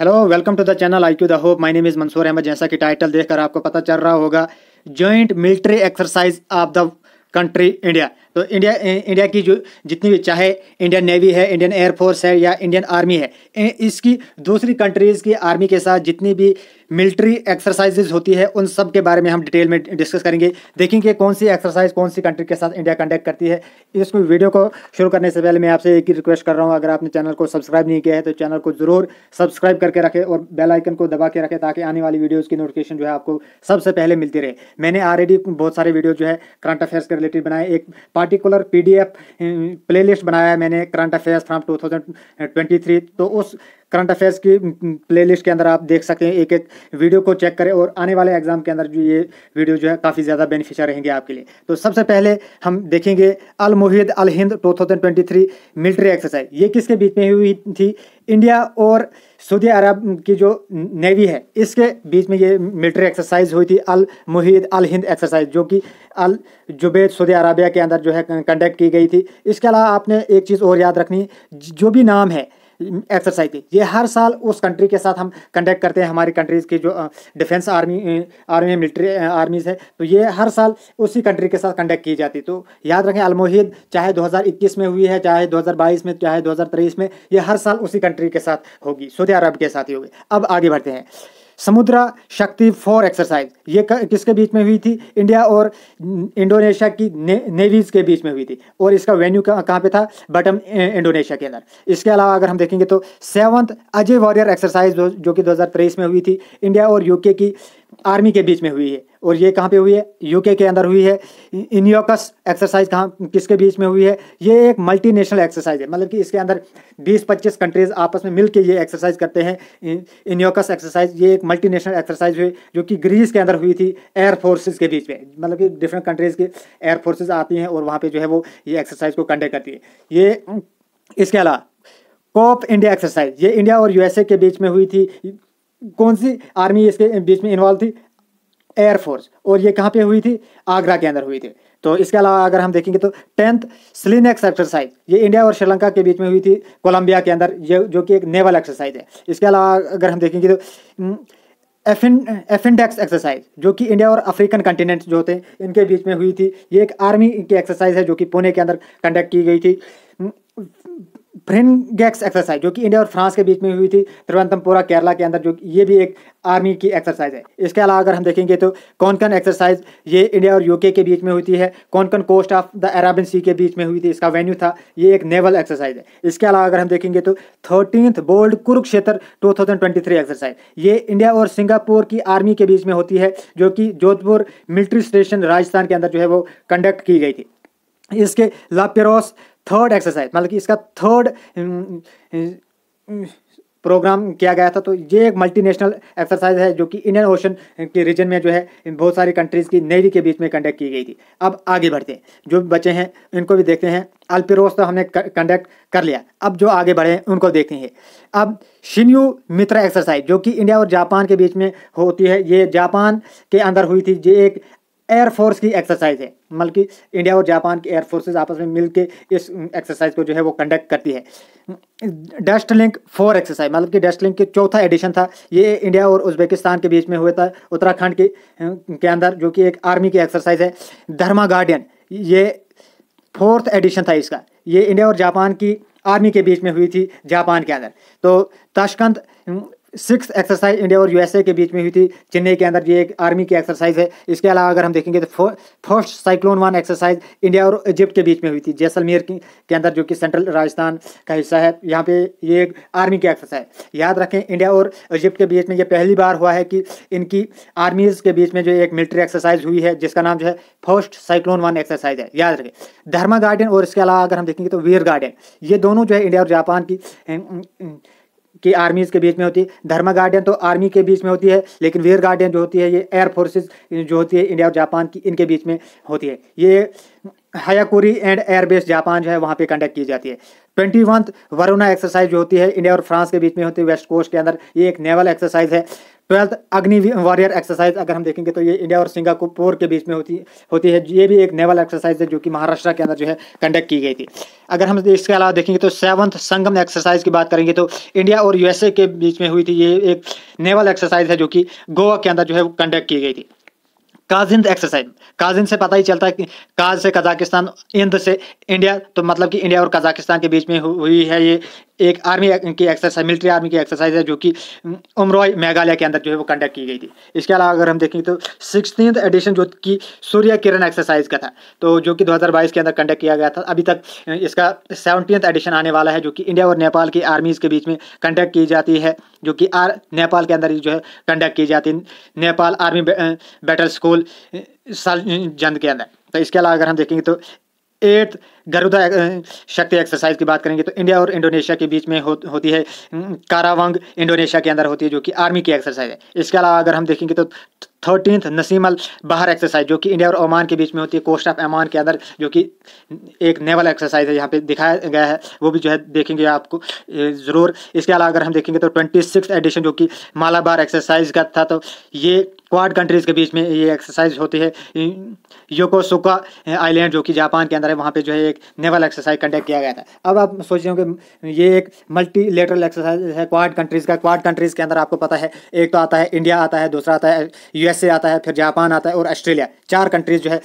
Hello welcome to the channel IQ the hope. My name is Mansoor Ahmed. जैसा कि title देखकर आपको पता चल रहा होगा, joint military exercise of the country India. तो इंडिया की जो जितनी भी, चाहे इंडियन नेवी है, इंडियन एयरफोर्स है या इंडियन आर्मी है, इसकी दूसरी कंट्रीज़ की आर्मी के साथ जितनी भी मिलिट्री एक्सरसाइजेज होती है उन सब के बारे में हम डिटेल में डिस्कस करेंगे। देखेंगे कौन सी एक्सरसाइज कौन सी कंट्री के साथ इंडिया कंडक्ट करती है। इस वीडियो को शुरू करने से पहले मैं आपसे एक ही रिक्वेस्ट कर रहा हूँ, अगर आपने चैनल को सब्सक्राइब नहीं किया है तो चैनल को ज़रूर सब्सक्राइब करके रखें और बेल आइकन को दबा के रखें ताकि आने वाली वीडियोज़ की नोटिफिकेशन जो है आपको सबसे पहले मिलती रहे। मैंने ऑलरेडी बहुत सारे वीडियो जो है करंट अफेयर्स के रिलेटेड बनाए। एक पार्टिकुलर PDF प्लेलिस्ट बनाया है मैंने, करंट अफेयर्स फ्रॉम 2023। तो उस करंट अफेयर्स की प्लेलिस्ट के अंदर आप देख सकते हैं, एक एक वीडियो को चेक करें और आने वाले एग्जाम के अंदर जो ये वीडियो जो है काफ़ी ज़्यादा बेनिफिशियल रहेंगे आपके लिए। तो सबसे पहले हम देखेंगे अल मुहिद अल हिंद 2023 मिलिट्री एक्सरसाइज। ये किसके बीच में हुई थी? इंडिया और सऊदी अरब की जो नेवी है इसके बीच में ये मिलिट्री एक्सरसाइज हुई थी, अल मुहिद अल हिंद एक्सरसाइज, जो कि अल जुबैद सऊदी अरबिया के अंदर जो है कंडक्ट की गई थी। इसके अलावा आपने एक चीज़ और याद रखनी, जो भी नाम है एक्सरसाइज की, ये हर साल उस कंट्री के साथ हम कंडक्ट करते हैं। हमारी कंट्रीज़ की जो डिफेंस आर्मी मिलिट्री आर्मीज़ है, तो ये हर साल उसी कंट्री के साथ कंडक्ट की जाती है। तो याद रखें, अल मुहिद चाहे 2021 में हुई है, चाहे 2022 में, चाहे 2023 में, ये हर साल उसी कंट्री के साथ होगी, सऊदी अरब के साथ ही होगी। अब आगे बढ़ते हैं। समुद्रा शक्ति 4 एक्सरसाइज, ये किसके बीच में हुई थी? इंडिया और इंडोनेशिया की नेवीज के बीच में हुई थी और इसका वेन्यू कहाँ पे था? बटम इंडोनेशिया के अंदर। इसके अलावा अगर हम देखेंगे तो 7th अजय वॉरियर एक्सरसाइज जो कि 2023 में हुई थी, इंडिया और यूके की आर्मी के बीच में हुई है। और ये कहाँ पे हुई है? यूके के अंदर हुई है। इनियोकस एक्सरसाइज किसके बीच में हुई है? ये एक मल्टीनेशनल एक्सरसाइज है, मतलब कि इसके अंदर 20-25 कंट्रीज आपस में मिलकर ये एक्सरसाइज करते हैं। इनियोकस एक्सरसाइज ये एक मल्टीनेशनल एक्सरसाइज हुई जो कि ग्रीस के अंदर हुई थी, एयर फोर्सेज के बीच में, मतलब कि डिफरेंट कंट्रीज की एयर फोर्सेज आती हैं और वहाँ पे जो है वो ये एक्सरसाइज को कंडक्ट करती है। ये इसके अलावा कोप इंडिया एक्सरसाइज, ये इंडिया और USA के बीच में हुई थी। कौन सी आर्मी इसके बीच में इन्वॉल्व थी? एयरफोर्स। और ये कहाँ पे हुई थी? आगरा के अंदर हुई थी। तो इसके अलावा अगर हम देखेंगे तो 10th स्लिनेक्स एक्सरसाइज, ये इंडिया और श्रीलंका के बीच में हुई थी कोलंबिया के अंदर, ये जो कि एक नेवल एक्सरसाइज है। इसके अलावा अगर हम देखेंगे तो एफिनडेक्स एक्सरसाइज, जो कि इंडिया और अफ्रीकन कंटिनेंट जो होते हैं इनके बीच में हुई थी। ये एक आर्मी की एक्सरसाइज है जो कि पुणे के अंदर कंडक्ट की गई थी। फ्रिंगेक्स एक्सरसाइज, जो कि इंडिया और फ्रांस के बीच में हुई थी तिरुवनंतपुरम केरला के अंदर, जो ये भी एक आर्मी की एक्सरसाइज है। इसके अलावा अगर हम देखेंगे तो कोंकण एक्सरसाइज, ये इंडिया और यूके के बीच में हुई है। Konkan coast of the Arabian Sea के बीच में हुई थी, इसका वेन्यू था। ये एक नेवल एक्सरसाइज है। इसके अलावा अगर हम देखेंगे तो 13th बोल्ड कुरुक्षेत्र 2023 एक्सरसाइज, ये इंडिया और सिंगापुर की आर्मी के बीच में होती है, जो कि जोधपुर मिलिट्री स्टेशन राजस्थान के अंदर जो है वो कंडक्ट की गई थी। इसके लापेरोस 3rd एक्सरसाइज, मतलब कि इसका 3rd प्रोग्राम किया गया था। तो ये एक मल्टीनेशनल एक्सरसाइज है जो कि इंडियन ओशन के रीजन में जो है बहुत सारी कंट्रीज़ की नेवी के बीच में कंडक्ट की गई थी। अब आगे बढ़ते हैं, जो बचे हैं इनको भी देखते हैं। अल्पिरोस तो हमने कंडक्ट कर लिया, अब जो आगे बढ़े हैं उनको देखेंगे। अब शिन्यू मित्रा एक्सरसाइज, जो कि इंडिया और जापान के बीच में होती है, ये जापान के अंदर हुई थी। ये एक एयरफोर्स की एक्सरसाइज है, मतलब कि इंडिया और जापान की एयरफोर्सेज आपस में मिलके इस एक्सरसाइज को जो है वो कंडक्ट करती है। डस्ट लिंक 4 एक्सरसाइज, मतलब कि डस्ट लिंक के 4था एडिशन था। ये इंडिया और उज्बेकिस्तान के बीच में हुआ था उत्तराखंड के अंदर, जो कि एक आर्मी की एक्सरसाइज है। धर्मा गार्डियन, ये 4th एडिशन था इसका। ये इंडिया और जापान की आर्मी के बीच में हुई थी जापान के अंदर। तो ताशकंद 6th एक्सरसाइज इंडिया और USA के बीच में हुई थी चेन्नई के अंदर, ये एक आर्मी की एक्सरसाइज है। इसके अलावा अगर हम देखेंगे तो फर्स्ट साइक्लोन 1 एक्सरसाइज इंडिया और इजिप्ट के बीच में हुई थी जैसलमेर के अंदर, जो कि सेंट्रल राजस्थान का हिस्सा है। यहाँ पे ये एक आर्मी की एक्सरसाइज। याद रखें, इंडिया और इजिप्ट के बीच में ये पहली बार हुआ है कि इनकी आर्मीज़ के बीच में जो एक मिलिट्री एक्सरसाइज हुई है, जिसका नाम जो है फर्स्ट साइक्लोन 1 एक्सरसाइज है। याद रखें, धर्मा गार्डियन और इसके अलावा अगर हम देखेंगे तो वीर गार्डियन, ये दोनों जो है इंडिया और जापान की आर्मीज़ के बीच में होती है। धर्मा गार्डियन तो आर्मी के बीच में होती है, लेकिन वीर गार्डियन जो होती है ये एयर फोर्सेज जो होती है इंडिया और जापान की, इनके बीच में होती है। ये हायाकुरी एंड एयरबेस जापान जो है वहाँ पे कंडक्ट की जाती है। 21th वरुणा एक्सरसाइज जो होती है इंडिया और फ्रांस के बीच में होती है वेस्ट कोस्ट के अंदर, ये एक नेवल एक्सरसाइज है। 12th अग्नि वॉरियर एक्सरसाइज अगर हम देखेंगे तो ये इंडिया और सिंगापुर के बीच में होती है। ये भी एक नेवल एक्सरसाइज है जो कि महाराष्ट्र के अंदर जो है कंडक्ट की गई थी। अगर हम इसके अलावा देखेंगे तो 7th संगम एक्सरसाइज की बात करेंगे तो इंडिया और यूएसए के बीच में हुई थी। ये एक नेवल एक्सरसाइज है जो कि गोवा के अंदर जो है कंडक्ट की गई थी। काजिंद एक्सरसाइज, काजिंद से पता ही चलता है कि काज से कजाकिस्तान, इंद से इंडिया, तो मतलब कि इंडिया और कजाकिस्तान के बीच में हुई है। ये एक आर्मी की एक्सरसाइज, मिलिट्री आर्मी की एक्सरसाइज है जो कि उमरोई मेघालय के अंदर जो है वो कंडक्ट की गई थी। इसके अलावा अगर हम देखें तो 16th एडिशन जो कि सूर्य किरण एक्सरसाइज का था, तो जो कि 2022 के अंदर कंडक्ट किया गया था। अभी तक इसका 17th एडिशन आने वाला है जो कि इंडिया और नेपाल की आर्मीज के बीच में कंडक्ट की जाती है, जो कि नेपाल के अंदर ही जो है कंडक्ट की जाती है, नेपाल आर्मी बैटल स्कूल जंद के अंदर। तो इसके अलावा अगर हम देखेंगे तो 8th गरुदा शक्ति एक्सरसाइज की बात करेंगे तो इंडिया और इंडोनेशिया के बीच में होती है। कारावांग इंडोनेशिया के अंदर होती है जो कि आर्मी की एक्सरसाइज है। इसके अलावा अगर हम देखेंगे तो 13th नसीम अल बहर एक्सरसाइज जो कि इंडिया और ओमान के बीच में होती है, कोस्ट ऑफ ओमान के अंदर, जो कि एक नेवल एक्सरसाइज है, यहाँ पे दिखाया गया है, वो भी जो है देखेंगे आपको ज़रूर। इसके अलावा अगर हम देखेंगे तो 26th एडिशन जो कि मालाबार एक्सरसाइज का था, तो ये क्वाड कंट्रीज़ के बीच में ये एक्सरसाइज होती है। योकोसुका आइलैंड जो कि जापान के अंदर है, वहाँ पे जो है एक नेवल एक्सरसाइज कंडक्ट किया गया था। अब आप सोच रहे हो कि ये एक मल्टीलेटरल एक्सरसाइज है क्वाड कंट्रीज़ का। क्वाड कंट्रीज़ के अंदर आपको पता है एक तो आता है इंडिया आता है, दूसरा आता है यूएसए आता है, फिर जापान आता है और ऑस्ट्रेलिया। 4 कंट्रीज़ जो है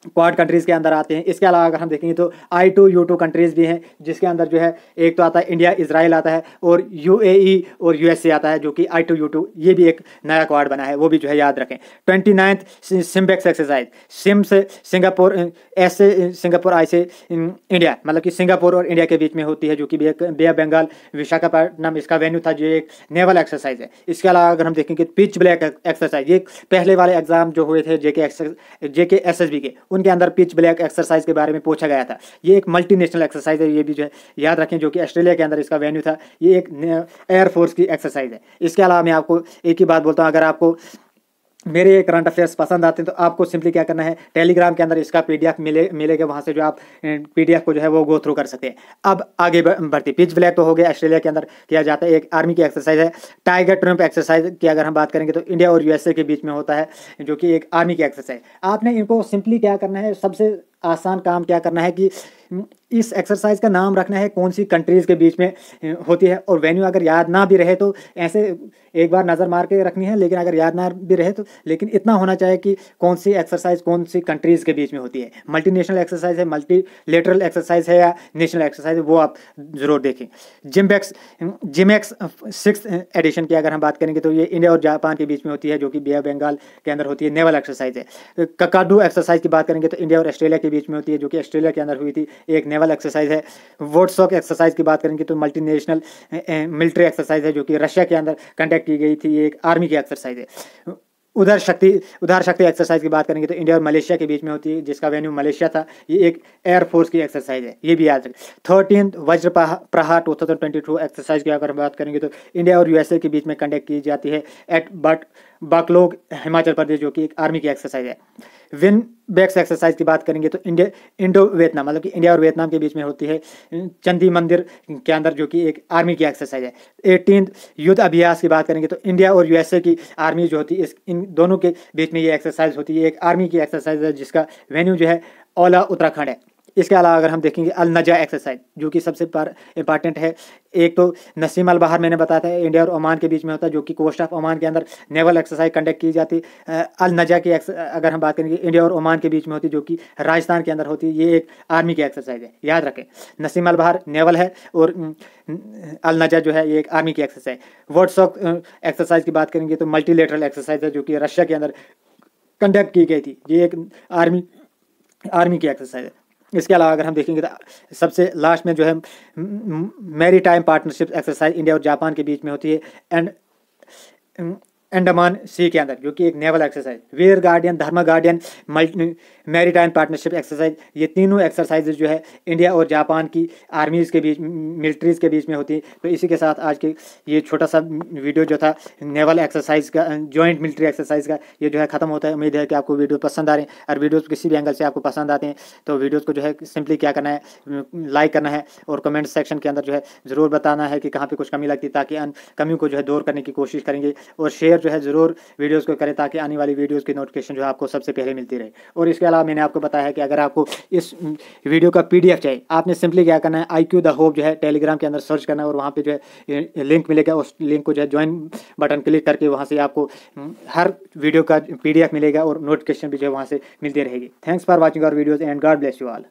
क्वाड कंट्रीज़ के अंदर आते हैं। इसके अलावा अगर हम देखेंगे तो I2U2 कंट्रीज़ भी हैं, जिसके अंदर जो है एक तो आता है इंडिया, इजराइल आता है और UAE और यूएसए आता है, जो कि I2U2 ये भी एक नया क्वाड बना है, वो भी जो है याद रखें। 29th सिम्बेक्स एक्सरसाइज, सिम से सिंगापुर, एस से सिंगापुर, आई से इंडिया, मतलब कि सिंगापुर और इंडिया के बीच में होती है, जो कि बे ऑफ बंगाल विशाखापट्टनम इसका वेन्यू था, जो एक नेवल एक्सरसाइज है। इसके अलावा अगर हम देखेंगे पिच ब्लैक एक्सरसाइज, ये पहले वाले एग्जाम जो हुए थे जेके SSB के, उनके अंदर पिच ब्लैक एक्सरसाइज के बारे में पूछा गया था। ये एक मल्टीनेशनल एक्सरसाइज है, ये भी जो है याद रखें, जो कि ऑस्ट्रेलिया के अंदर इसका वेन्यू था। ये एक एयरफोर्स की एक्सरसाइज है। इसके अलावा मैं आपको एक ही बात बोलता हूँ, अगर आपको मेरे करंट अफेयर्स पसंद आते हैं तो आपको सिंपली क्या करना है, टेलीग्राम के अंदर इसका PDF मिलेगा, वहाँ से जो आप PDF को जो है वो गो थ्रू कर सकते हैं। अब आगे बढ़ते, पिच ब्लैक तो हो गया, ऑस्ट्रेलिया के अंदर किया जाता है, एक आर्मी की एक्सरसाइज है। टाइगर ट्रम्प एक्सरसाइज की अगर हम बात करेंगे तो इंडिया और यूएसए के बीच में होता है, जो कि एक आर्मी की एक्सरसाइज। आपने इनको सिंपली क्या करना है, सबसे आसान काम क्या करना है कि इस एक्सरसाइज का नाम रखना है कौन सी कंट्रीज़ के बीच में होती है, और वेन्यू अगर याद ना भी रहे तो ऐसे एक बार नज़र मार के रखनी है, लेकिन अगर याद ना भी रहे तो लेकिन इतना होना चाहिए कि कौन सी एक्सरसाइज कौन सी कंट्रीज़ के बीच में होती है। मल्टीनेशनल एक्सरसाइज है, मल्टीलेटरल एक्सरसाइज है या नेशनल एक्सरसाइज है, वो आप ज़रूर देखें। जिमेक्स 6th एडिशन की अगर हम बात करेंगे तो ये इंडिया और जापान के बीच में होती है, जो कि बे ऑफ बंगाल के अंदर होती है, नेवल एक्सरसाइज है। ककाडू एक्सरसाइज की बात करेंगे तो इंडिया और ऑस्ट्रेलिया के बीच में होती है, जो कि ऑस्ट्रेलिया के अंदर हुई थी, एक नेवल एक्सरसाइज है। वोटसॉक एक्सरसाइज की बात करेंगे तो मल्टीनेशनल मिलिट्री एक्सरसाइज है, जो कि रशिया के अंदर कंडक्ट की गई थी, एक आर्मी की एक्सरसाइज है। उधार शक्ति एक्सरसाइज की बात करेंगे तो इंडिया और मलेशिया के बीच में होती है, जिसका वेन्यू मलेशिया था, ये एक एयरफोर्स की एक्सरसाइज है, ये भी याद रखें। 13th वज्र प्रहार 2022 एक्सरसाइज की अगर हम बात करेंगे तो इंडिया और यूएसए के बीच में कंडक्ट की जाती है एट बाकलोग हिमाचल प्रदेश, जो कि एक आर्मी की एक्सरसाइज है। विन बैक्स एक्सरसाइज की बात करेंगे तो इंडो वियतनाम, मतलब कि इंडिया और वियतनाम के बीच में होती है, चंदी मंदिर के अंदर, जो कि एक आर्मी की एक्सरसाइज है। 18th युद्ध अभ्यास की बात करेंगे तो इंडिया और यूएसए की आर्मी जो होती है, इन दोनों के बीच में ये एक्सरसाइज होती है, एक आर्मी की एक्सरसाइज है, जिसका वेन्यू जो है ओला उत्तराखंड है। इसके अलावा अगर हम देखेंगे अल नजा एक्सरसाइज, जो कि सबसे इंपॉर्टेंट है, एक तो नसीम अल बहार मैंने बताया था, इंडिया और ओमान के बीच में होता है, जो कि कोस्ट ऑफ ओमान के अंदर नेवल एक्सरसाइज कंडक्ट की जाती है। अल नजा की अगर हम बात करेंगे इंडिया और ओमान के बीच में होती है, जो कि राजस्थान के अंदर होती है, ये एक आर्मी की एक्सरसाइज है, याद रखें। नसीम अल बहार नेवल है और अल नजा जो है ये एक आर्मी की एक्सरसाइज। वोटसॉक एक्सरसाइज की बात करेंगे तो मल्टीलेटरल एक्सरसाइज है, जो कि रशिया के अंदर कंडक्ट की गई थी, ये एक आर्मी की एक्सरसाइज है। इसके अलावा अगर हम देखेंगे तो सबसे लास्ट में जो है maritime partnership exercise India और जापान के बीच में होती है, एंड अंडमान सी के अंदर, जो कि एक नेवल एक्सरसाइज। वीर गार्डियन, धर्म गार्डियन, मैरीटाइम पार्टनरशिप एक्सरसाइज, ये तीनों एक्सरसाइजेज जो है इंडिया और जापान की आर्मीज़ के बीच, मिलिट्रीज़ के बीच में होती है। तो इसी के साथ आज के ये छोटा सा वीडियो जो था नेवल एक्सरसाइज का, जॉइंट मिलिट्री एक्सरसाइज का, ये जो है ख़त्म होता है। उम्मीद है कि आपको वीडियो पसंद आ रहे हैं, और वीडियोज़ किसी भी एंगल से आपको पसंद आते हैं तो वीडियोज़ को जो है सिंपली क्या करना है, लाइक करना है और कमेंट सेक्शन के अंदर जो है ज़रूर बताना है कि कहाँ पे कुछ कमी लगती है, ताकि अन कमियों को जो है दूर करने की कोशिश करेंगे। और शेयर जो है ज़रूर वीडियोज़ को करें, ताकि आने वाली वीडियोज़ की नोटिफिकेशन जो है आपको सबसे पहले मिलती रहे। और इसके अलावा मैंने आपको बताया है कि अगर आपको इस वीडियो का PDF चाहिए, आपने सिंपली क्या करना है, IQ द होप जो है टेलीग्राम के अंदर सर्च करना है, और वहाँ पे जो है लिंक मिलेगा, उस लिंक को जो है ज्वाइन बटन क्लिक करके वहाँ से आपको हर वीडियो का PDF मिलेगा और नोटिफिकेशन भी जो है वहाँ से मिलती रहेगी। Thanks for watching our videos and God bless you all.